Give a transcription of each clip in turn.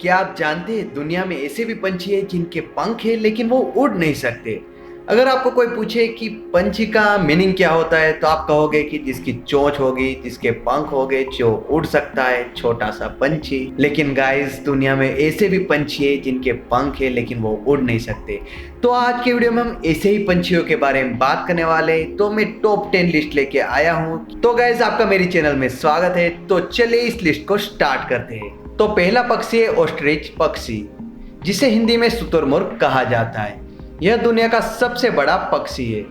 क्या आप जानते हैं दुनिया में ऐसे भी पंछी हैं जिनके पंख हैं लेकिन वो उड़ नहीं सकते। अगर आपको कोई पूछे कि पंछी का मीनिंग क्या होता है तो आप कहोगे कि जिसकी चोंच होगी, जिसके पंख होंगे, जो उड़ सकता है, छोटा सा पंछी। लेकिन गाइस, दुनिया में ऐसे भी पंछी हैं जिनके पंख हैं लेकिन वो उड़ नहीं सकते। तो आज के वीडियो में हम ऐसे ही पंछियों के बारे में बात करने वाले हैं। तो मैं टॉप 10 लिस्ट लेके आया हूँ। तो गाइस, आपका मेरी चैनल में स्वागत है। तो चलिए इस लिस्ट को स्टार्ट करते हैं। तो पहला पक्षी है ऑस्ट्रिच पक्षी, जिसे हिंदी में शुतुरमुर्ग कहा जाता है। यह दुनिया का सबसे बड़ा पक्षी है,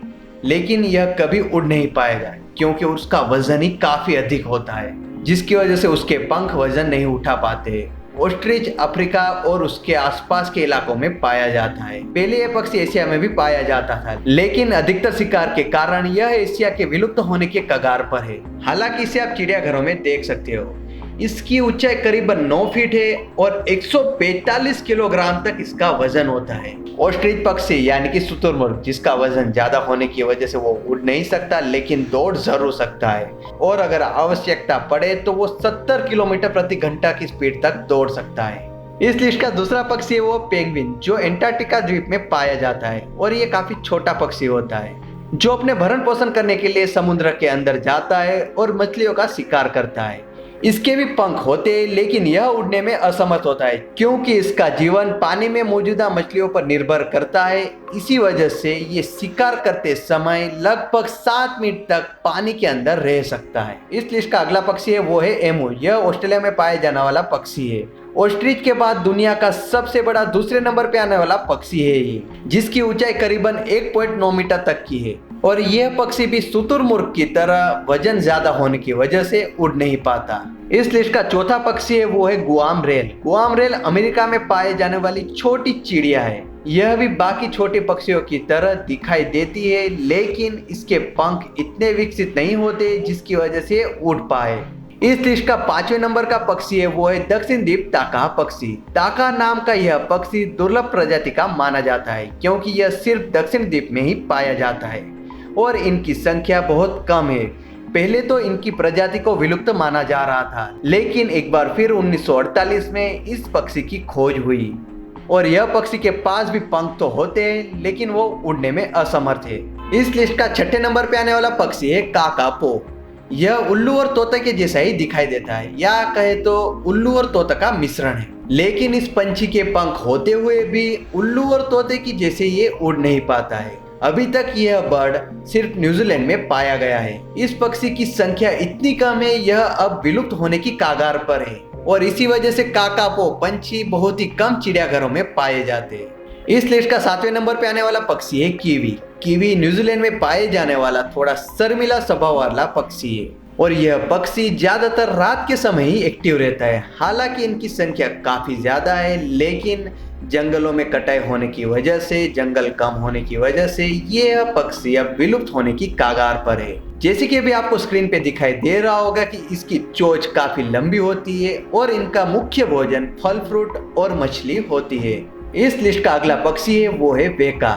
लेकिन यह कभी उड़ नहीं पाएगा क्योंकि उसका वजन ही काफी अधिक होता है, जिसकी वजह से उसके पंख वजन नहीं उठा पाते हैं। ऑस्ट्रिच अफ्रीका और उसके आसपास के इलाकों में पाया जाता है। पहले यह पक्षी एशिया में भी पाया जाता था, लेकिन अधिकतर शिकार के कारण यह एशिया के विलुप्त होने के कगार पर है। हालांकि इसे आप चिड़ियाघरों में देख सकते हो। इसकी ऊंचाई करीबन 9 फीट है और 145 किलोग्राम तक इसका वजन होता है। ऑस्ट्रिच पक्षी यानी कि शुतुरमुर्ग, जिसका वजन ज्यादा होने की वजह से वो उड़ नहीं सकता लेकिन दौड़ जरूर सकता है, और अगर आवश्यकता पड़े तो वो 70 किलोमीटर प्रति घंटा की स्पीड तक दौड़ सकता है। इस लिस्ट का दूसरा पक्षी है वो पेंगुइन, जो एंटार्क्टिका द्वीप में पाया जाता है, और ये काफी छोटा पक्षी होता है जो अपने भरण पोषण करने के लिए समुद्र के अंदर जाता है और मछलियों का शिकार करता है। इसके भी पंख होते हैं लेकिन यह उड़ने में असमर्थ होता है क्योंकि इसका जीवन पानी में मौजूदा मछलियों पर निर्भर करता है। इसी वजह से ये शिकार करते समय लगभग 7 मिनट तक पानी के अंदर रह सकता है। इस लिस्ट का अगला पक्षी है वो है एमू। यह ऑस्ट्रेलिया में पाया जाने वाला पक्षी है। ऑस्ट्रिच के बाद दुनिया का सबसे बड़ा दूसरे नंबर पे आने वाला पक्षी है ये, जिसकी ऊंचाई करीबन 1.9 मीटर तक की है, और यह पक्षी भी शुतुरमुर्ग की तरह वजन ज्यादा होने की वजह से उड़ नहीं पाता। इस लिस्ट का चौथा पक्षी है वो है Guam rail. Guam rail America में पाए जाने वाली छोटी चिड़िया है। यह भी बाकी छोटे पक्षियों की तरह दिखाई देती है, लेकिन इसके पंख इतने विकसित नहीं होते जिसकी वजह से उड़ पाए। इस लिस्ट का 5वें नंबर का पक्षी है वो है दक्षिण द्वीप ताका पक्षी। ताका नाम का यह पक्षी दुर्लभ प्रजाति का माना जाता है क्योंकि यह सिर्फ दक्षिण द्वीप में ही पाया जाता है और इनकी संख्या बहुत कम है। पहले तो इनकी प्रजाति को विलुप्त माना जा रहा था, लेकिन एक बार फिर 1948 में इस पक्षी की खोज हुई, और यह पक्षी के पास भी पंख तो होते हैं लेकिन वो उड़ने में असमर्थ है। इस लिस्ट का 6ठे नंबर पे आने वाला पक्षी है काकापो। यह उल्लू और तोते के जैसा ही दिखाई देता है, या कहे तो उल्लू और तोते का मिश्रण है, लेकिन इस पंछी के पंख होते हुए भी उल्लू और तोते की जैसे ये उड़ नहीं पाता है। अभी तक यह बर्ड सिर्फ न्यूजीलैंड में पाया गया है। इस पक्षी की संख्या इतनी कम है, यह अब विलुप्त होने की कगार पर है, और इसी वजह से काकापो पंछी बहुत ही कम चिड़ियाघरों में पाए जाते हैं। इस लिस्ट का 7वें नंबर पे आने वाला पक्षी है कीवी। कीवी न्यूजीलैंड में पाए जाने वाला थोड़ा शर्मिला स्वभाव वाला पक्षी है, और यह पक्षी ज्यादातर रात के समय ही एक्टिव रहता है। हालांकि इनकी संख्या काफी ज्यादा है, लेकिन जंगलों में कटाई होने की वजह से, जंगल कम होने की वजह से यह पक्षी अब विलुप्त होने की कगार पर है। जैसे कि अभी आपको स्क्रीन पे दिखाई दे रहा होगा कि इसकी चोंच काफी लंबी होती है और इनका मुख्य भोजन फल फ्रूट और मछली होती है। इस लिस्ट का अगला पक्षी है वो है वेका।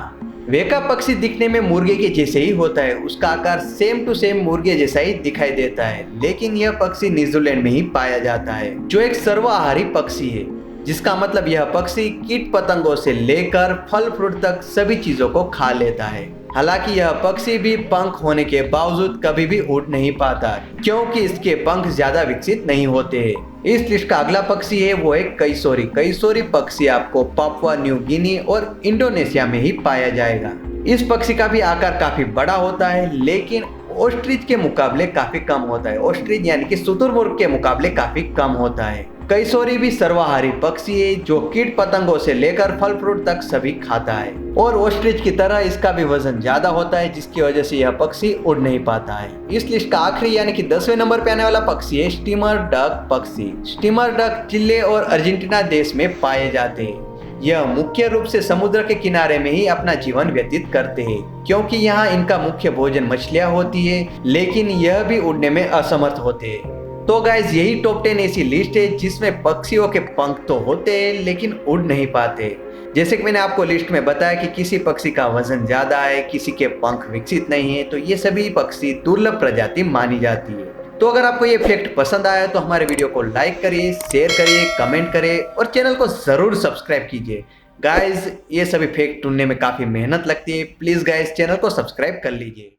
वेका पक्षी दिखने में मुर्गे के जैसे ही होता है। उसका आकार सेम टू सेम मुर्गे जैसा ही दिखाई देता है, लेकिन यह पक्षी न्यूजीलैंड में ही पाया जाता है, जो एक सर्वाहारी पक्षी है, जिसका मतलब यह पक्षी कीट पतंगों से लेकर फल फ्रूट तक सभी चीजों को खा लेता है। हालांकि यह पक्षी भी पंख होने के बावजूद कभी भी उड़ नहीं पाता क्योंकि इसके पंख ज्यादा विकसित नहीं होते हैं। इस लिस्ट का अगला पक्षी है वो है कैसोरी। कैसोरी पक्षी आपको पापुआ न्यू गिनी और इंडोनेशिया में ही पाया जाएगा। इस पक्षी का भी आकार काफी बड़ा होता है, लेकिन ऑस्ट्रिच के मुकाबले काफी कम होता है। ऑस्ट्रिच यानी कि शुतुरमुर्ग के मुकाबले काफी कम होता है। कैसोरी भी सर्वाहारी पक्षी है जो कीट पतंगों से लेकर फल फ्रूट तक सभी खाता है, और ऑस्ट्रिच की तरह इसका भी वजन ज्यादा होता है, जिसकी वजह से यह पक्षी उड़ नहीं पाता है। इस लिस्ट का आखिरी यानी कि 10वें नंबर पे आने वाला पक्षी है स्टीमर डक पक्षी। स्टीमर डक चिले और अर्जेंटीना देश में पाए जाते हैं। यह मुख्य रूप से समुद्र के किनारे में ही अपना जीवन व्यतीत करते हैं क्योंकि यहाँ इनका मुख्य भोजन मछलियाँ होती है, लेकिन यह भी उड़ने में असमर्थ होते हैं। तो गाइज, यही टॉप 10 ऐसी लिस्ट है जिसमें पक्षियों के पंख तो होते हैं लेकिन उड़ नहीं पाते। जैसे कि मैंने आपको लिस्ट में बताया कि किसी पक्षी का वजन ज्यादा है, किसी के पंख विकसित नहीं है, तो ये सभी पक्षी दुर्लभ प्रजाति मानी जाती है। तो अगर आपको ये फैक्ट पसंद आया तो हमारे वीडियो को लाइक करिए, शेयर करिए, कमेंट करिए और चैनल को ज़रूर सब्सक्राइब कीजिए। गाइज ये सभी फैक्ट ढूंढने में काफ़ी मेहनत लगती है, प्लीज़ गाइज चैनल को सब्सक्राइब कर लीजिए।